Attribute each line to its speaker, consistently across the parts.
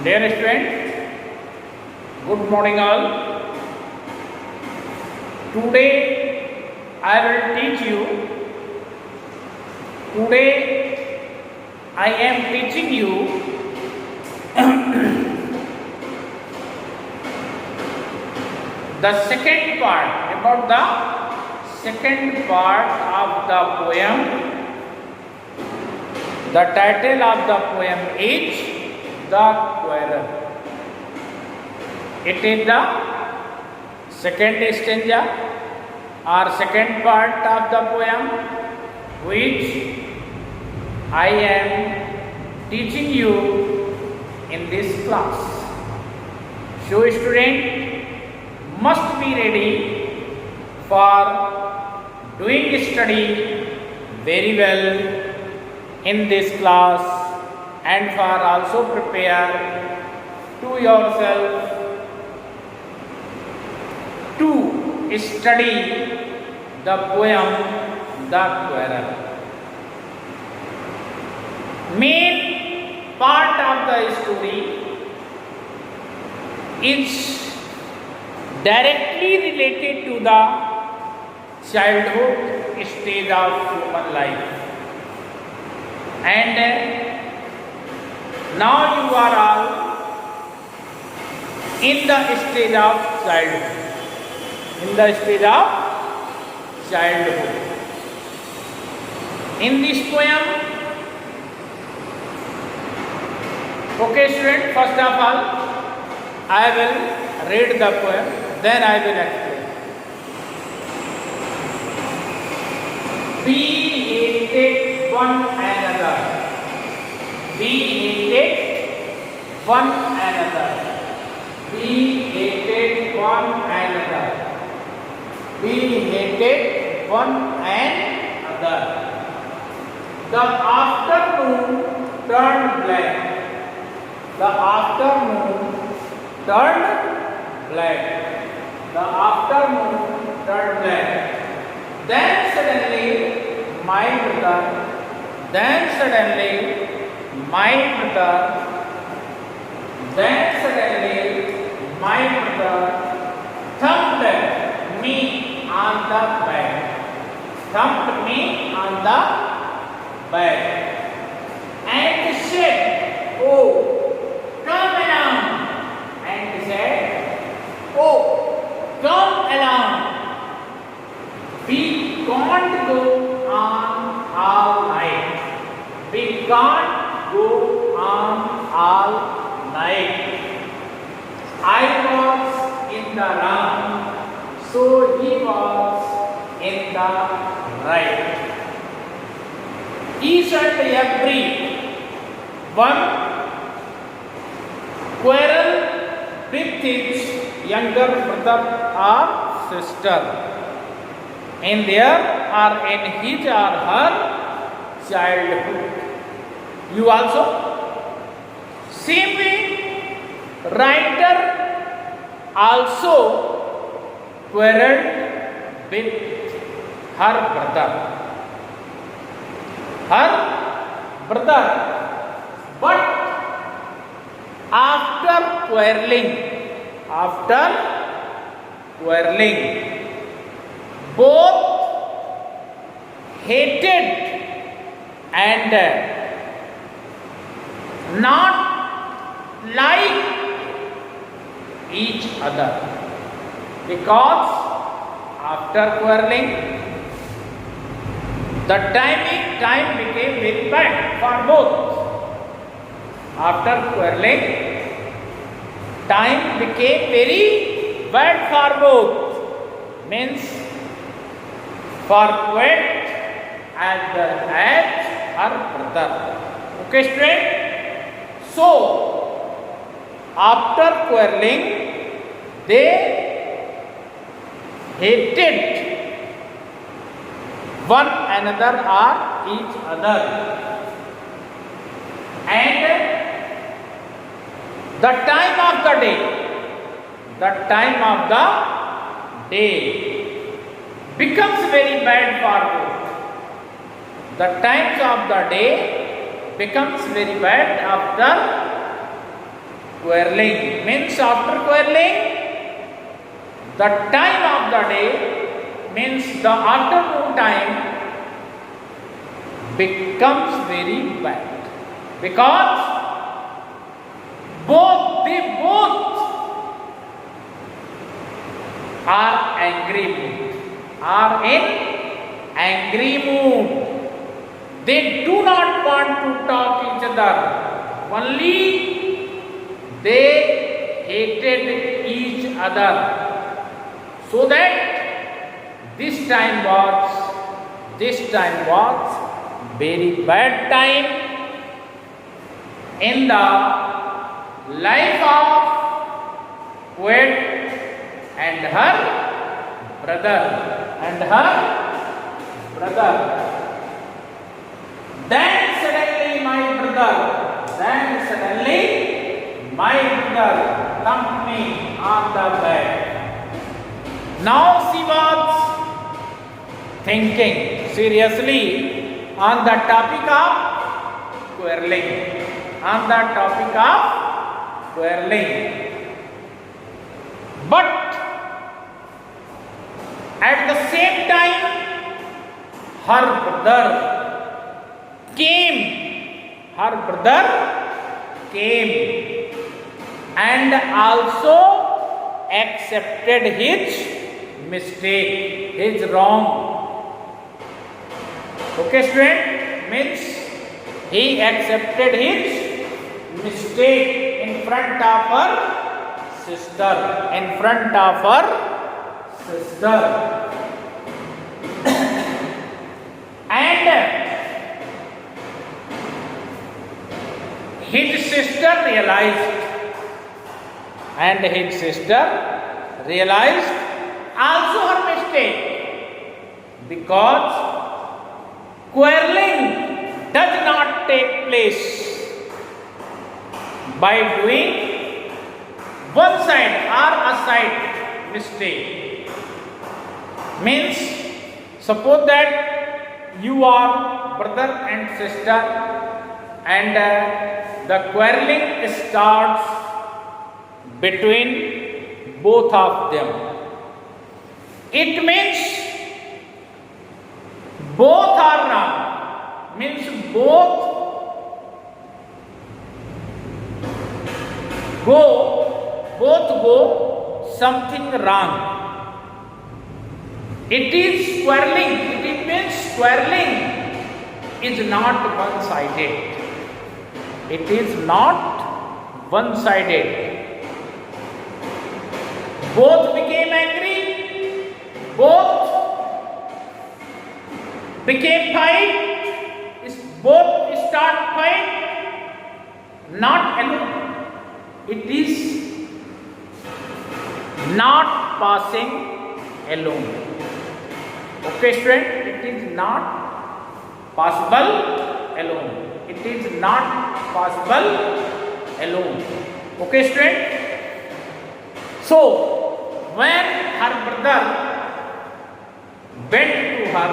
Speaker 1: Dear students, good morning all. Today I will teach you. Today I am teaching you the second part about the second part of the poem. The title of the poem is The Quarrel. It is the second stanza or second part of the poem which I am teaching you in this class. So student must be ready for doing study very well in this class and for also prepare to yourself to study the poem The Quarrel. Main part of the story is directly related to the childhood stage of human life. And now you are all in the stage of childhood. In the stage of childhood. In this poem, okay student, first of all, I will read the poem, then I will explain. We hated one another. We hated one another. We hated one another. We hated one another. The afternoon turned black. The afternoon turned black. The afternoon turned black. Then suddenly my brother. Then suddenly my brother. Then suddenly my brother thumped me on the back. Thumped me on the back and said, "Oh, come along." And said, "Oh, come along. We can't go on all night. We can't go on all night. I was in the wrong, so he was in the right. Each and every one quarrel with his younger brother or sister in their or in his or her childhood. You also? Same way, writer also quarreled with her brother. Her brother. But after quarreling, both hated and not like each other, because after quarreling the time became very bad for both. After quarreling, time became very bad for both. Means for poet as her brother. Okay, student? So, after quarreling, they hated one another or each other. And the time of the day becomes very bad for both. The times of the day becomes very bad after quarreling means after quarreling, the time of the day means the afternoon time becomes very bad, because they both are angry mood, are in angry mood. They do not want to talk each other. Only they hated each other. So that this time was very bad time in the life of poet and her brother. Then suddenly my brother thumped me on the back. Now she was thinking seriously on the topic of quarreling. But at the same time, her brother came and also accepted his mistake, his wrong. Okay, student, means he accepted his mistake in front of her sister. And his sister realized also her mistake, because quarreling does not take place by doing one side or a side mistake. Means, suppose that you are brother and sister, and the quarreling starts between both of them. It means both are wrong. Means both go something wrong. It is quarreling. It means quarreling is not one-sided. It is not one-sided. Both became angry. Both became fight. Both start fight. Not alone. It is not passing alone. Okay, student, it is not possible alone. It is not possible alone. Okay, student. So, when her brother went to her,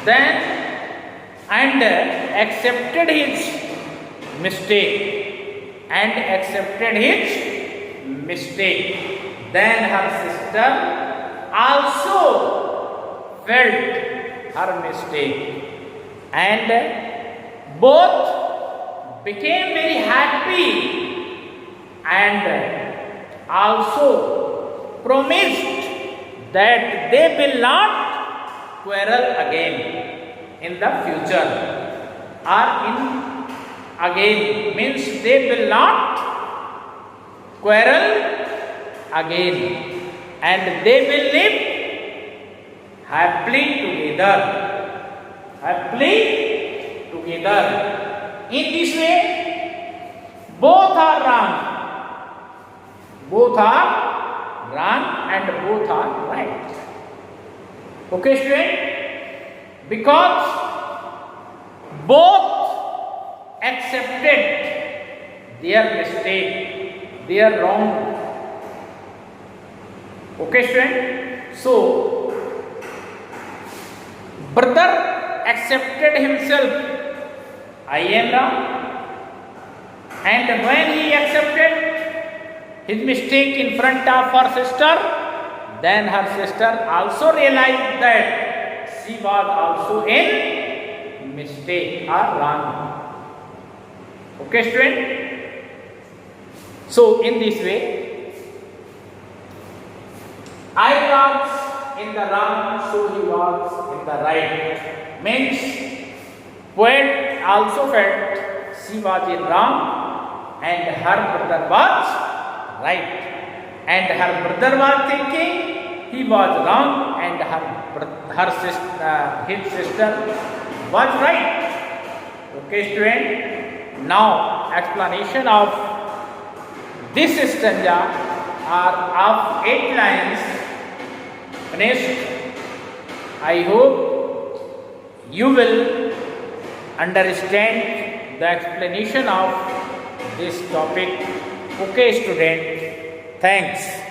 Speaker 1: then and accepted his mistake, then her sister also felt her mistake, and both became very happy and also promised that they will not quarrel again in the future, or in again means they will not quarrel again, and they will live happily together. In this way, both are wrong and both are right. Okay, student? Because both accepted their mistake, their wrong. Okay, student? So, brother accepted himself, I am wrong, And when he accepted his mistake in front of her sister, then her sister also realized that she was also in mistake or wrong. Okay, student? So, in this way, I was in the wrong, so he was in the right. Means, poet also felt she was in wrong and her brother was right. And her brother was thinking he was wrong and his sister was right. Okay, student? Now, explanation of this stanza are of 8 lines finished. I hope you will understand the explanation of this topic. Okay, student, thanks.